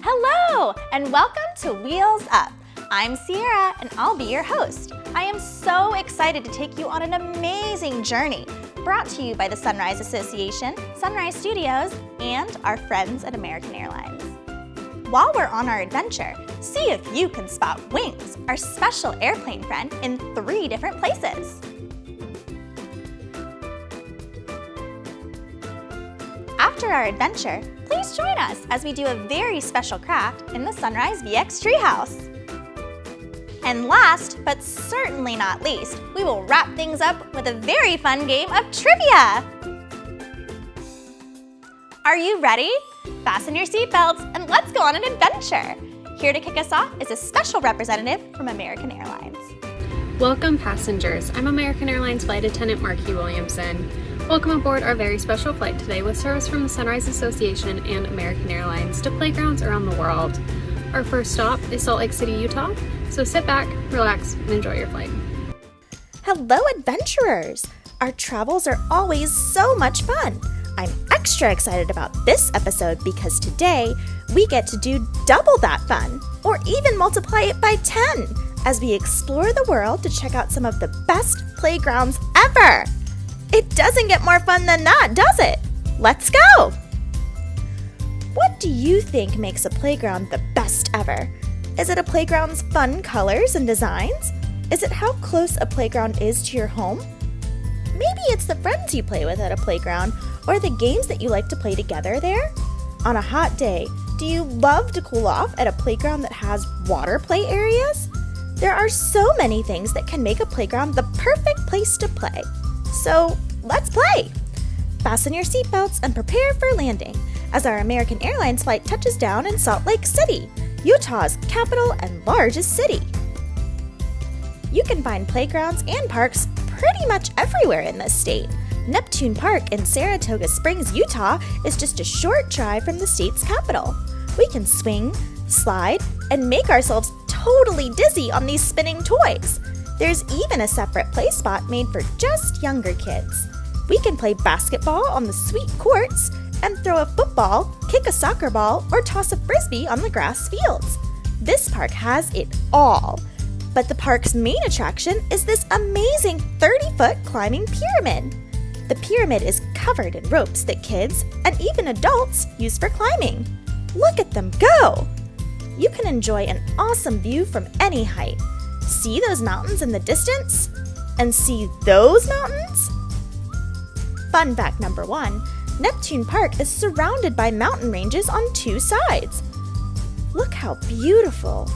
Hello, and welcome to Wheels Up. I'm Sierra, and I'll be your host. I am so excited to take you on an amazing journey, brought to you by the Sunrise Association, Sunrise Studios, and our friends at American Airlines. While we're on our adventure, see if you can spot Wings, our special airplane friend, in 3 different places. After our adventure, please join us as we do a very special craft in the Sunrise VX Treehouse. And last, but certainly not least, we will wrap things up with a very fun game of trivia. Are you ready? Fasten your seatbelts and let's go on an adventure. Here to kick us off is a special representative from American Airlines. Welcome passengers. I'm American Airlines Flight Attendant Marky Williamson. Welcome aboard our very special flight today with service from the Sunrise Association and American Airlines to playgrounds around the world. Our first stop is Salt Lake City, Utah, so sit back, relax, and enjoy your flight. Hello adventurers! Our travels are always so much fun. I'm extra excited about this episode because today we get to do double that fun, or even multiply it by 10, as we explore the world to check out some of the best playgrounds ever. It doesn't get more fun than that, does it? Let's go! What do you think makes a playground the best ever? Is it a playground's fun colors and designs? Is it how close a playground is to your home? Maybe it's the friends you play with at a playground, or the games that you like to play together there? On a hot day, do you love to cool off at a playground that has water play areas? There are so many things that can make a playground the perfect place to play. So let's play! Fasten your seatbelts and prepare for landing as our American Airlines flight touches down in Salt Lake City, Utah's capital and largest city. You can find playgrounds and parks pretty much everywhere in this state. Neptune Park in Saratoga Springs, Utah is just a short drive from the state's capital. We can swing, slide, and make ourselves totally dizzy on these spinning toys. There's even a separate play spot made for just younger kids. We can play basketball on the sweet courts and throw a football, kick a soccer ball, or toss a frisbee on the grass fields. This park has it all. But the park's main attraction is this amazing 30-foot climbing pyramid. The pyramid is covered in ropes that kids and even adults use for climbing. Look at them go! You can enjoy an awesome view from any height. See those mountains in the distance? And see those mountains? Fun fact number 1, Neptune Park is surrounded by mountain ranges on 2 sides. Look how beautiful!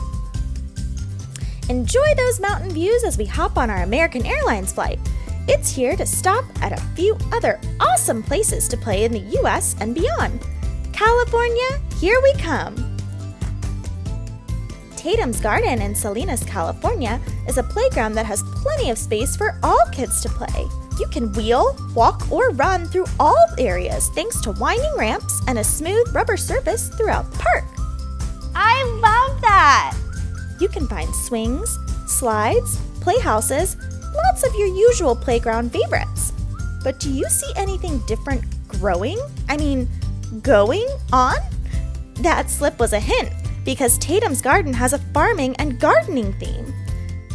Enjoy those mountain views as we hop on our American Airlines flight. It's here to stop at a few other awesome places to play in the US and beyond. California, here we come! Tatum's Garden in Salinas, California is a playground that has plenty of space for all kids to play. You can wheel, walk, or run through all areas thanks to winding ramps and a smooth rubber surface throughout the park. I love that! You can find swings, slides, playhouses, lots of your usual playground favorites. But do you see anything different going on? That slip was a hint, because Tatum's Garden has a farming and gardening theme.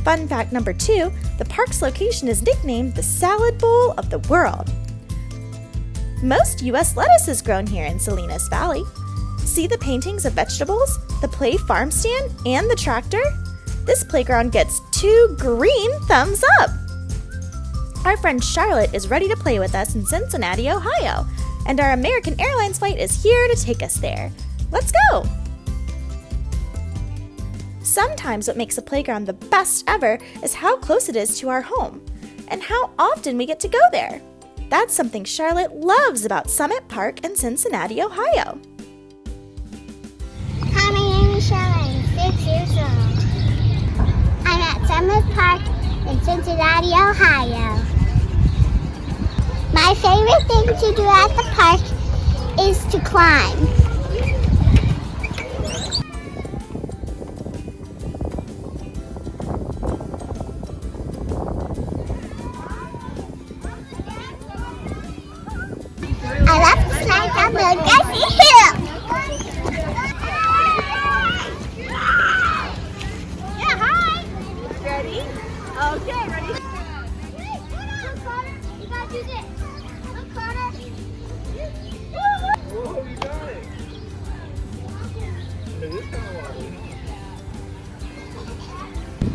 Fun fact number 2, the park's location is nicknamed the Salad Bowl of the World. Most U.S. lettuce is grown here in Salinas Valley. See the paintings of vegetables, the play farm stand, and the tractor? This playground gets 2 green thumbs up! Our friend Charlotte is ready to play with us in Cincinnati, Ohio, and our American Airlines flight is here to take us there. Let's go! Sometimes what makes a playground the best ever is how close it is to our home, and how often we get to go there. That's something Charlotte loves about Summit Park in Cincinnati, Ohio. Hi, my name is Charlotte. I'm 6 years old. I'm at Summit Park in Cincinnati, Ohio. My favorite thing to do at the park is to climb. I love to slide down the grassy hill.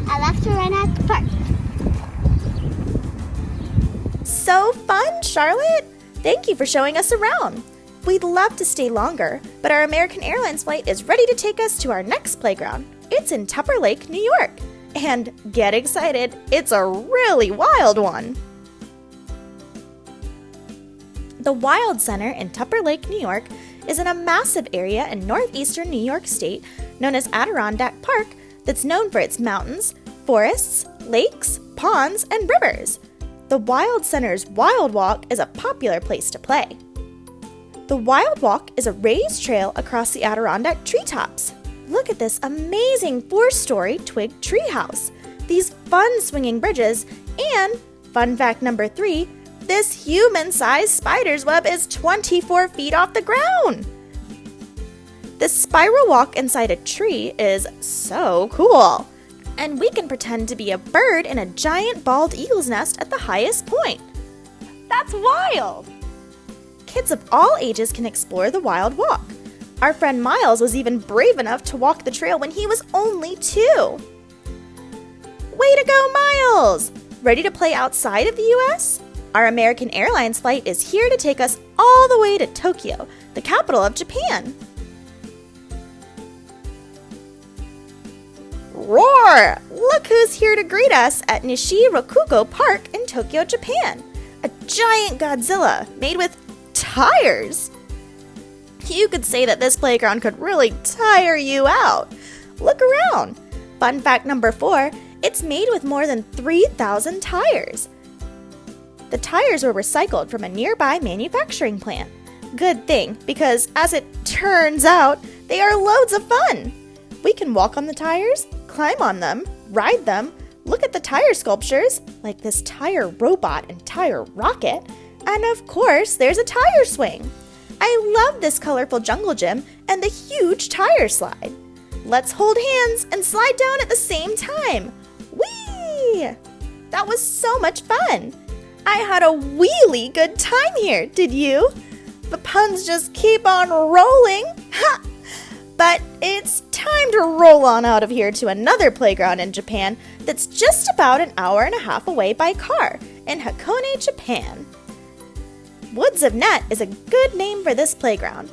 I left to run at the park. So fun, Charlotte! Thank you for showing us around. We'd love to stay longer, but our American Airlines flight is ready to take us to our next playground. It's in Tupper Lake, New York. And get excited, it's a really wild one. The Wild Center in Tupper Lake, New York is in a massive area in northeastern New York State known as Adirondack Park that's known for its mountains, forests, lakes, ponds, and rivers. The Wild Center's Wild Walk is a popular place to play. The Wild Walk is a raised trail across the Adirondack treetops. Look at this amazing 4-story twig treehouse, these fun swinging bridges, and, fun fact number 3, this human-sized spider's web is 24 feet off the ground. This spiral walk inside a tree is so cool. And we can pretend to be a bird in a giant bald eagle's nest at the highest point. That's wild! Kids of all ages can explore the Wild Walk. Our friend Miles was even brave enough to walk the trail when he was only 2. Way to go, Miles! Ready to play outside of the U.S.? Our American Airlines flight is here to take us all the way to Tokyo, the capital of Japan. Roar! Look who's here to greet us at Nishi-Rokugo Park in Tokyo, Japan. A giant Godzilla made with tires. You could say that this playground could really tire you out. Look around. Fun fact number 4, it's made with more than 3,000 tires. The tires were recycled from a nearby manufacturing plant. Good thing, because as it turns out, they are loads of fun. We can walk on the tires, climb on them, ride them, look at the tire sculptures, like this tire robot and tire rocket, and of course, there's a tire swing. I love this colorful jungle gym and the huge tire slide. Let's hold hands and slide down at the same time. Whee! That was so much fun. I had a really good time here, did you? The puns just keep on rolling. Ha! But it's time to roll on out of here to another playground in Japan that's just about an hour and a half away by car in Hakone, Japan. Woods of Net is a good name for this playground.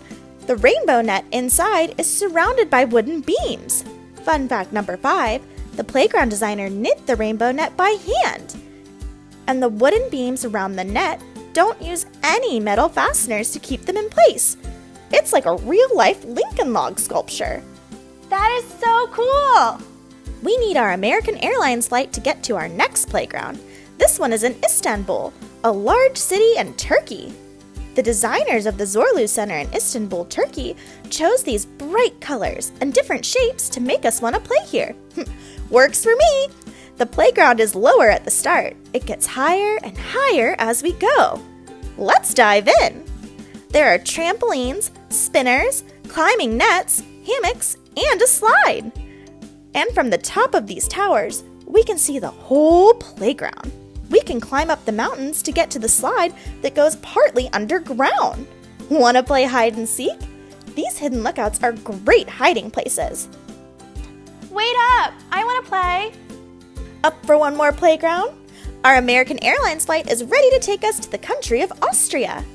The rainbow net inside is surrounded by wooden beams. Fun fact number 5, the playground designer knit the rainbow net by hand. And the wooden beams around the net don't use any metal fasteners to keep them in place. It's like a real-life Lincoln log sculpture. That is so cool! We need our American Airlines flight to get to our next playground. This one is in Istanbul, a large city in Turkey. The designers of the Zorlu Center in Istanbul, Turkey, chose these bright colors and different shapes to make us want to play here. Works for me! The playground is lower at the start. It gets higher and higher as we go. Let's dive in! There are trampolines, spinners, climbing nets, hammocks, and a slide. And from the top of these towers, we can see the whole playground. We can climb up the mountains to get to the slide that goes partly underground. Want to play hide and seek? These hidden lookouts are great hiding places. Wait up! I want to play! Up for one more playground? Our American Airlines flight is ready to take us to the country of Austria.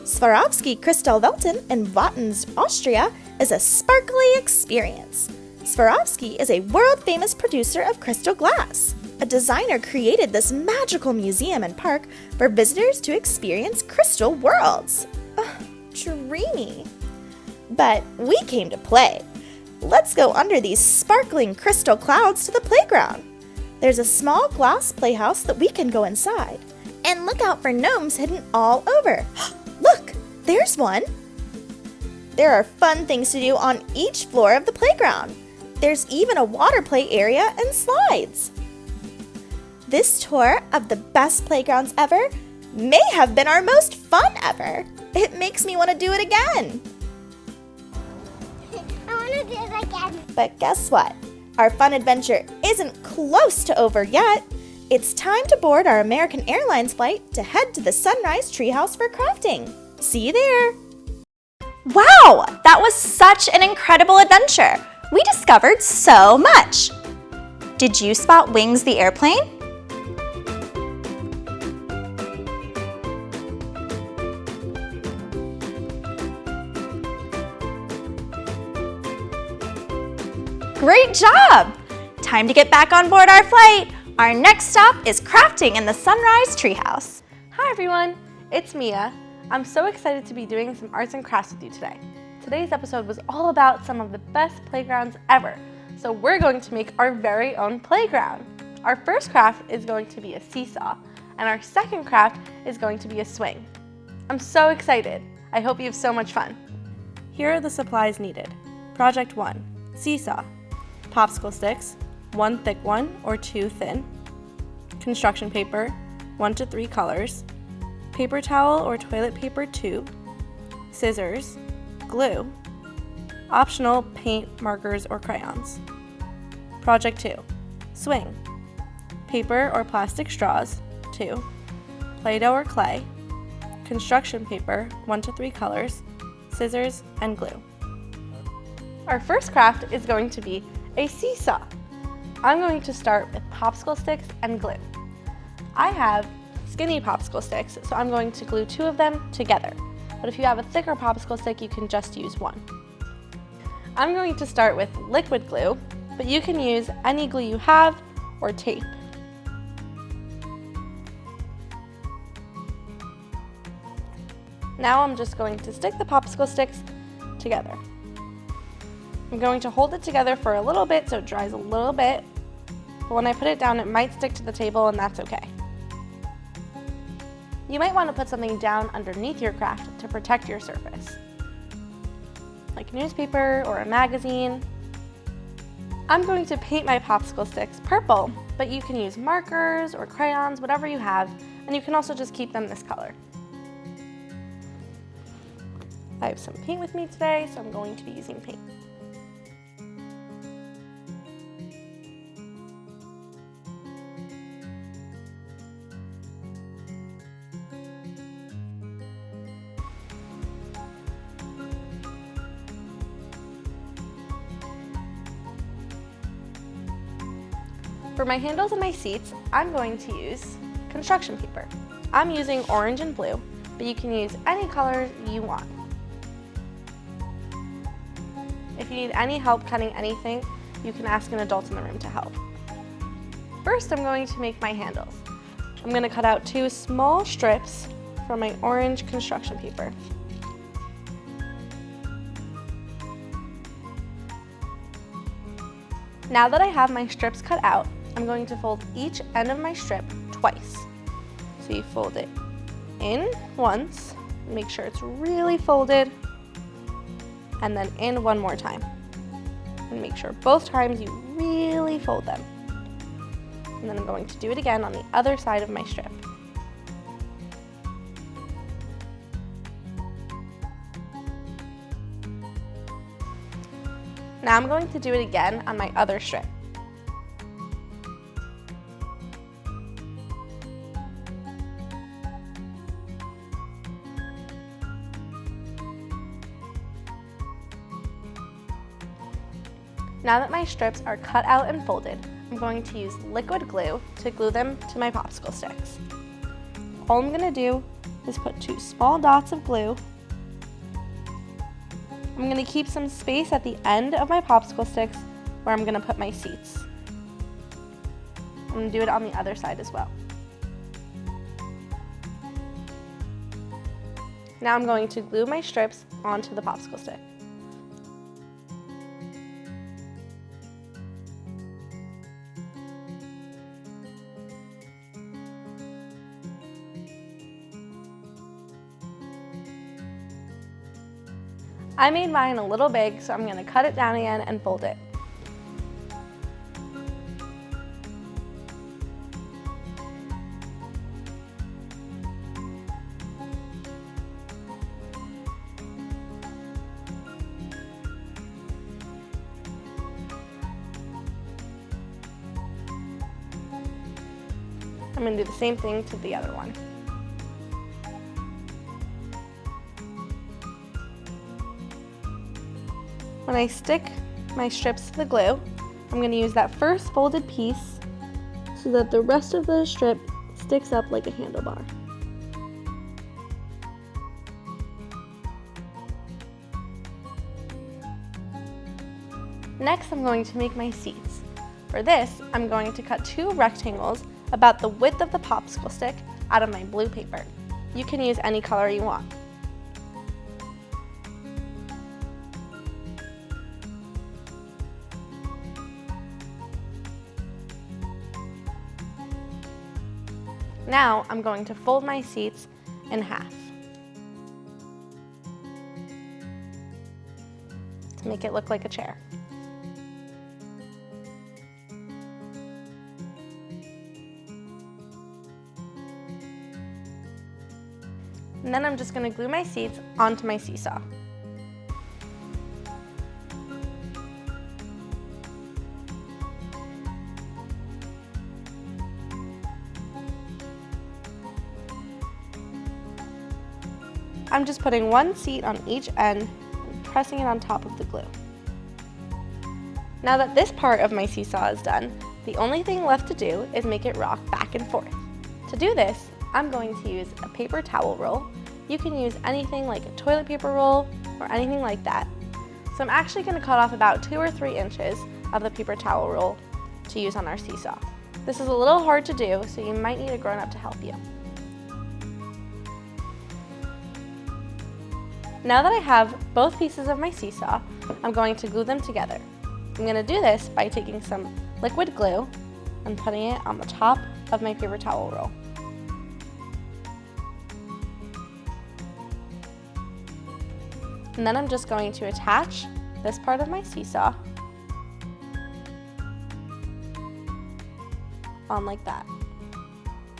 Swarovski Kristallwelten in Wattens, Austria is a sparkly experience. Swarovski is a world-famous producer of crystal glass. A designer created this magical museum and park for visitors to experience crystal worlds. Dreamy. But we came to play. Let's go under these sparkling crystal clouds to the playground. There's a small glass playhouse that we can go inside. And look out for gnomes hidden all over. Look, there's one. There are fun things to do on each floor of the playground. There's even a water play area and slides. This tour of the best playgrounds ever may have been our most fun ever. It makes me want to do it again. I want to do it again. But guess what? Our fun adventure isn't close to over yet. It's time to board our American Airlines flight to head to the Sunrise Treehouse for crafting. See you there. Wow! Wow, that was such an incredible adventure. We discovered so much. Did you spot Wings the airplane? Great job! Time to get back on board our flight. Our next stop is crafting in the Sunrise Treehouse. Hi everyone, it's Mia. I'm so excited to be doing some arts and crafts with you today. Today's episode was all about some of the best playgrounds ever. So we're going to make our very own playground. Our first craft is going to be a seesaw, and our second craft is going to be a swing. I'm so excited. I hope you have so much fun. Here are the supplies needed. Project 1, seesaw. Popsicle sticks, 1 thick one or 2 thin. Construction paper, 1 to 3 colors. Paper towel or toilet paper tube. Scissors. Glue. Optional paint, markers, or crayons. Project 2, swing. Paper or plastic straws, 2. Play-Doh or clay. Construction paper, 1 to 3 colors. Scissors, and glue. Our first craft is going to be a seesaw. I'm going to start with popsicle sticks and glue. I have skinny popsicle sticks, so I'm going to glue 2 of them together. But if you have a thicker popsicle stick, you can just use 1. I'm going to start with liquid glue, but you can use any glue you have or tape. Now I'm just going to stick the popsicle sticks together. I'm going to hold it together for a little bit so it dries a little bit, but when I put it down it might stick to the table and that's okay. You might want to put something down underneath your craft to protect your surface, like newspaper or a magazine. I'm going to paint my popsicle sticks purple, but you can use markers or crayons, whatever you have, and you can also just keep them this color. I have some paint with me today, so I'm going to be using paint. For my handles and my seats, I'm going to use construction paper. I'm using orange and blue, but you can use any color you want. If you need any help cutting anything, you can ask an adult in the room to help. First, I'm going to make my handles. I'm going to cut out 2 small strips from my orange construction paper. Now that I have my strips cut out, I'm going to fold each end of my strip twice. So you fold it in once, make sure it's really folded, and then in one more time. And make sure both times you really fold them. And then I'm going to do it again on the other side of my strip. Now I'm going to do it again on my other strip. Now that my strips are cut out and folded, I'm going to use liquid glue to glue them to my popsicle sticks. All I'm going to do is put 2 small dots of glue. I'm going to keep some space at the end of my popsicle sticks where I'm going to put my seats. I'm going to do it on the other side as well. Now I'm going to glue my strips onto the popsicle stick. I made mine a little big, so I'm going to cut it down again and fold it. I'm going to do the same thing to the other one. When I stick my strips to the glue, I'm going to use that first folded piece so that the rest of the strip sticks up like a handlebar. Next, I'm going to make my seats. For this, I'm going to cut 2 rectangles about the width of the popsicle stick out of my blue paper. You can use any color you want. Now, I'm going to fold my seats in half to make it look like a chair. And then I'm just going to glue my seats onto my seesaw. I'm just putting 1 seat on each end and pressing it on top of the glue. Now that this part of my seesaw is done, the only thing left to do is make it rock back and forth. To do this, I'm going to use a paper towel roll. You can use anything like a toilet paper roll or anything like that. So I'm actually going to cut off about 2 or 3 inches of the paper towel roll to use on our seesaw. This is a little hard to do, so you might need a grown-up to help you. Now that I have both pieces of my seesaw, I'm going to glue them together. I'm going to do this by taking some liquid glue and putting it on the top of my paper towel roll. And then I'm just going to attach this part of my seesaw on like that.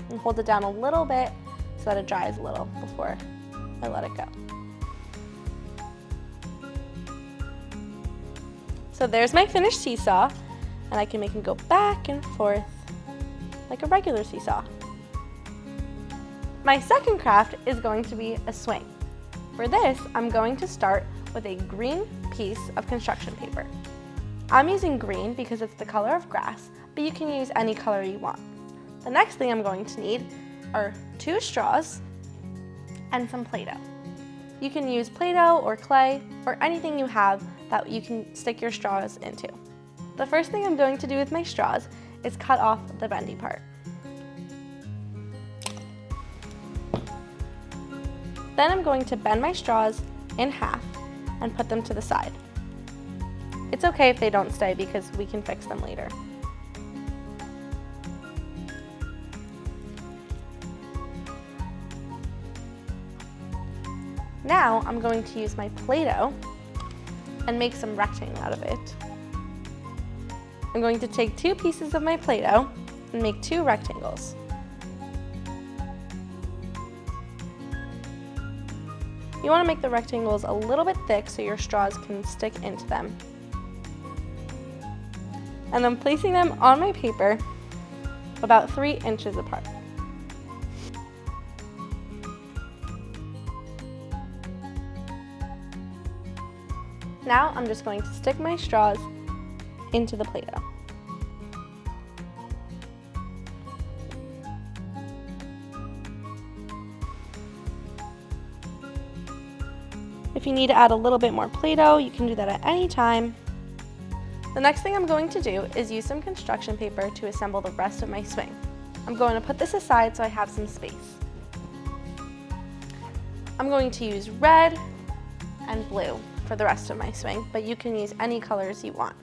And hold it down a little bit so that it dries a little before I let it go. So there's my finished seesaw, and I can make it go back and forth like a regular seesaw. My second craft is going to be a swing. For this, I'm going to start with a green piece of construction paper. I'm using green because it's the color of grass, but you can use any color you want. The next thing I'm going to need are 2 straws and some Play-Doh. You can use Play-Doh or clay or anything you have that you can stick your straws into. The first thing I'm going to do with my straws is cut off the bendy part. Then I'm going to bend my straws in half and put them to the side. It's okay if they don't stay because we can fix them later. Now I'm going to use my Play-Doh and make some rectangle out of it. I'm going to take 2 pieces of my Play-Doh and make 2 rectangles. You want to make the rectangles a little bit thick so your straws can stick into them. And I'm placing them on my paper about 3 inches apart. Now I'm just going to stick my straws into the Play-Doh. If you need to add a little bit more Play-Doh, you can do that at any time. The next thing I'm going to do is use some construction paper to assemble the rest of my swing. I'm going to put this aside so I have some space. I'm going to use red and blue for the rest of my swing, but you can use any colors you want.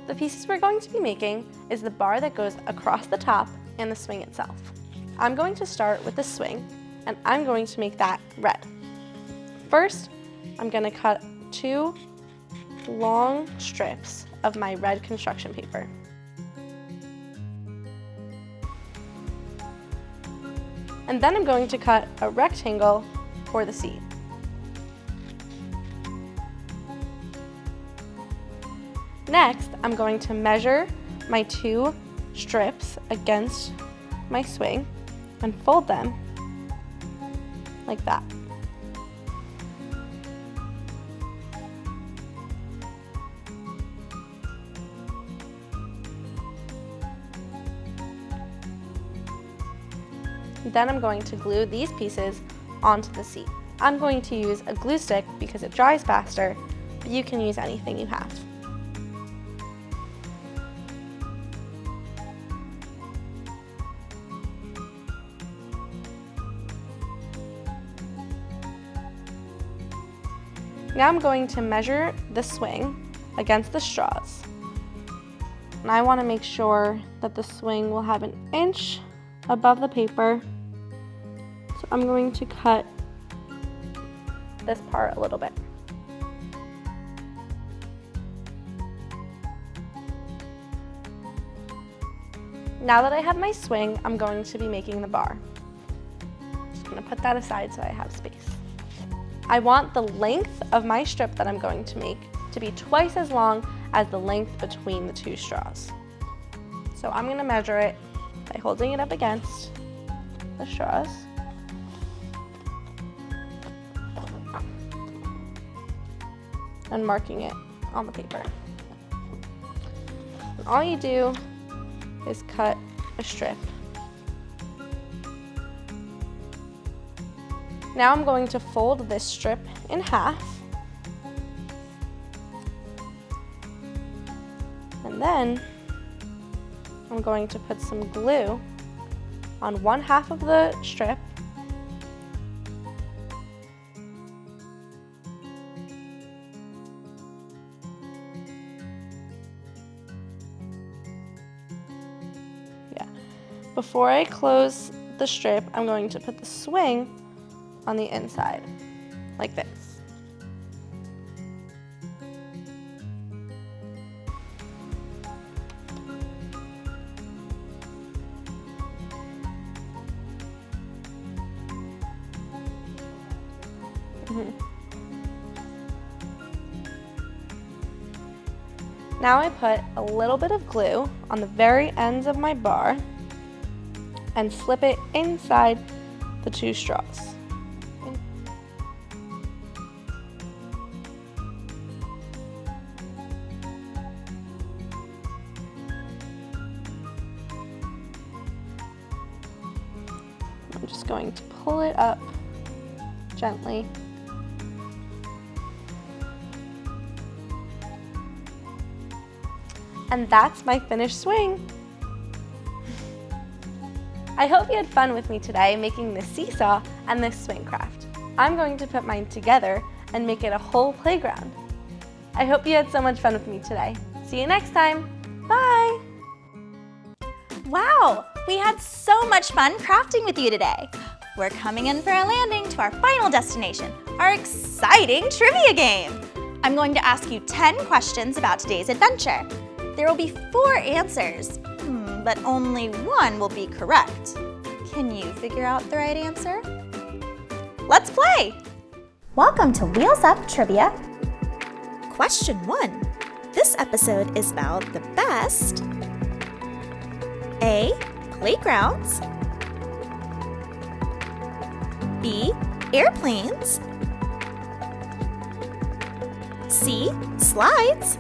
The pieces we're going to be making is the bar that goes across the top and the swing itself. I'm going to start with the swing, and I'm going to make that red. First, I'm going to cut 2 long strips of my red construction paper. And then I'm going to cut a rectangle for the seat. Next, I'm going to measure my 2 strips against my swing and fold them like that. Then I'm going to glue these pieces onto the seat. I'm going to use a glue stick because it dries faster, but you can use anything you have. Now I'm going to measure the swing against the straws. And I want to make sure that the swing will have an inch above the paper. So I'm going to cut this part a little bit. Now that I have my swing, I'm going to be making the bar. Just going to put that aside so I have space. I want the length of my strip that I'm going to make to be twice as long as the length between the two straws. So I'm going to measure it by holding it up against the straws. And marking it on the paper. And all you do is cut a strip. Now I'm going to fold this strip in half. And then I'm going to put some glue on one half of the strip. Before I close the strip, I'm going to put the swing on the inside, like this. Now I put a little bit of glue on the very ends of my bar and slip it inside the two straws. I'm just going to pull it up gently. And that's my finished swing. I hope you had fun with me today making this seesaw and this swing craft. I'm going to put mine together and make it a whole playground. I hope you had so much fun with me today. See you next time. Bye! Wow, we had so much fun crafting with you today. We're coming in for a landing to our final destination, our exciting trivia game. I'm going to ask you 10 questions about today's adventure. There will be 4 answers, but only one will be correct. Can you figure out the right answer? Let's play! Welcome to Wheels Up Trivia. Question 1. This episode is about the best A. Playgrounds, B. Airplanes, C. Slides,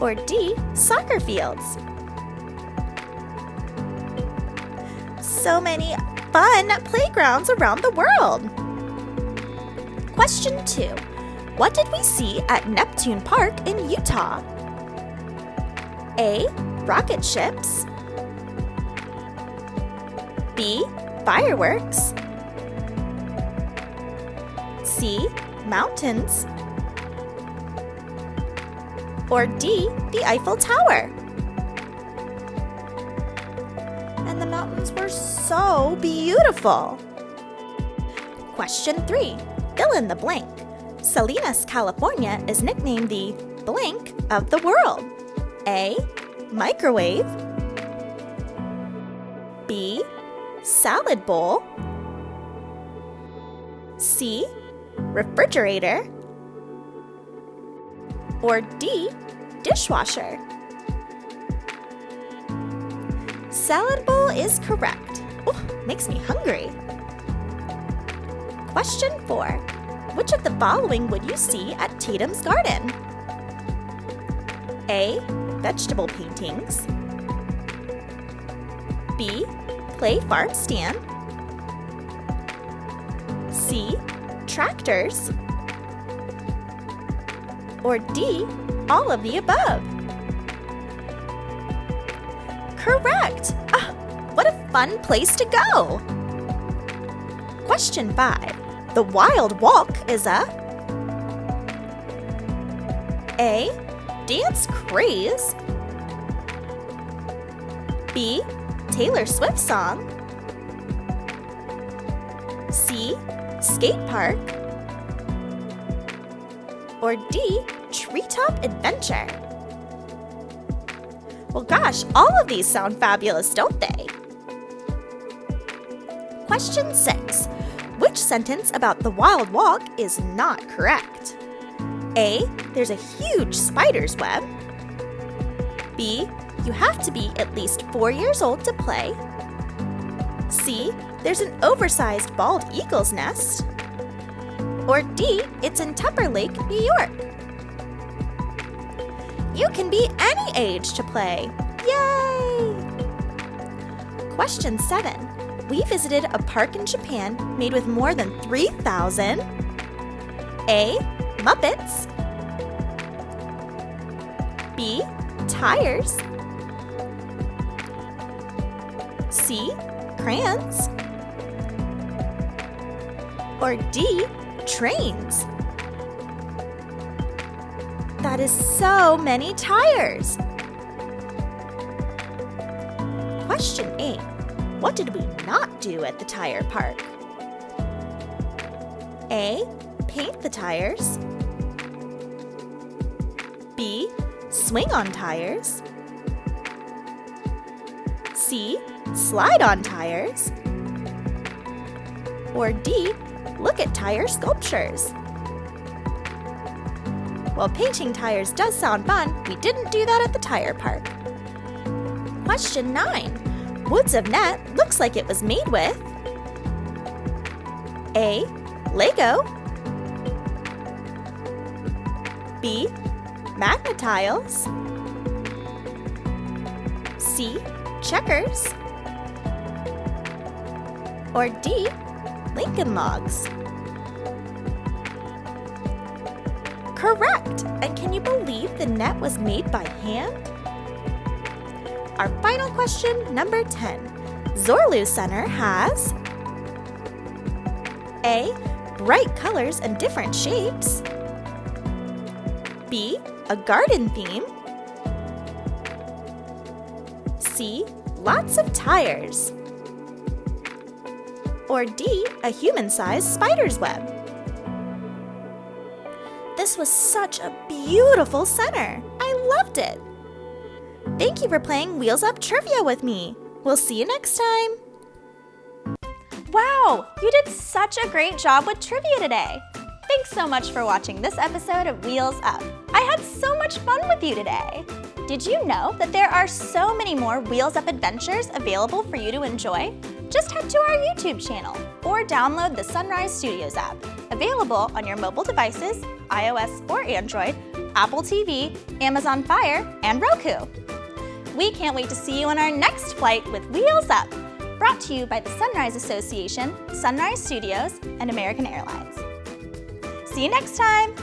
or D. Soccer fields. So many fun playgrounds around the world. Question 2. What did we see at Neptune Park in Utah? A. Rocket ships, B. Fireworks, C. Mountains, or D. The Eiffel Tower. And the mountains were so beautiful. Question 3. Fill in the blank. Salinas, California is nicknamed the blank of the world. A. Microwave, B. Salad bowl, C. Refrigerator, or D. Dishwasher. Salad bowl is correct. Oh, makes me hungry. Question 4. Which of the following would you see at Tatum's Garden? A. Vegetable paintings, B. Play farm stand. C. Tractors. Or D. All of the above? Correct! Ah, what a fun place to go! Question 5. The Wild Walk is a dance craze. B. Taylor Swift song. C. Skate park. Or D. Treetop adventure. Well, gosh, all of these sound fabulous, don't they? Question 6. Which sentence about the Wild Walk is not correct? A. There's a huge spider's web. B. You have to be at least 4 years old to play. C. There's an oversized bald eagle's nest. Or D. It's in Tupper Lake, New York. You can be any age to play. Yay! Question 7. We visited a park in Japan made with more than 3,000 A. Muppets. B. Tires. C. Crayons. Or D. Trains. That is so many tires. Question 8. What did we not do at the tire park? A. Paint the tires. B. Swing on tires. C. Slide on tires. Or D. Look at tire sculptures. While painting tires does sound fun, we didn't do that at the tire park. Question 9. Woods of Net looks like it was made with A. Lego. B. Magna tiles. C. Checkers. Or D. Lincoln logs. Correct! And can you believe the net was made by hand? Our final question, number 10. Zorlu Center has A. Bright colors and different shapes. B. A garden theme. C. Lots of tires. Or D. A human-sized spider's web. This was such a beautiful center. I loved it. Thank you for playing Wheels Up Trivia with me. We'll see you next time. Wow, you did such a great job with trivia today. Thanks so much for watching this episode of Wheels Up. I had so much fun with you today. Did you know that there are so many more Wheels Up adventures available for you to enjoy? Just head to our YouTube channel or download the Sunrise Studios app, available on your mobile devices, iOS or Android, Apple TV, Amazon Fire, and Roku. We can't wait to see you on our next flight with Wheels Up, brought to you by the Sunrise Association, Sunrise Studios, and American Airlines. See you next time!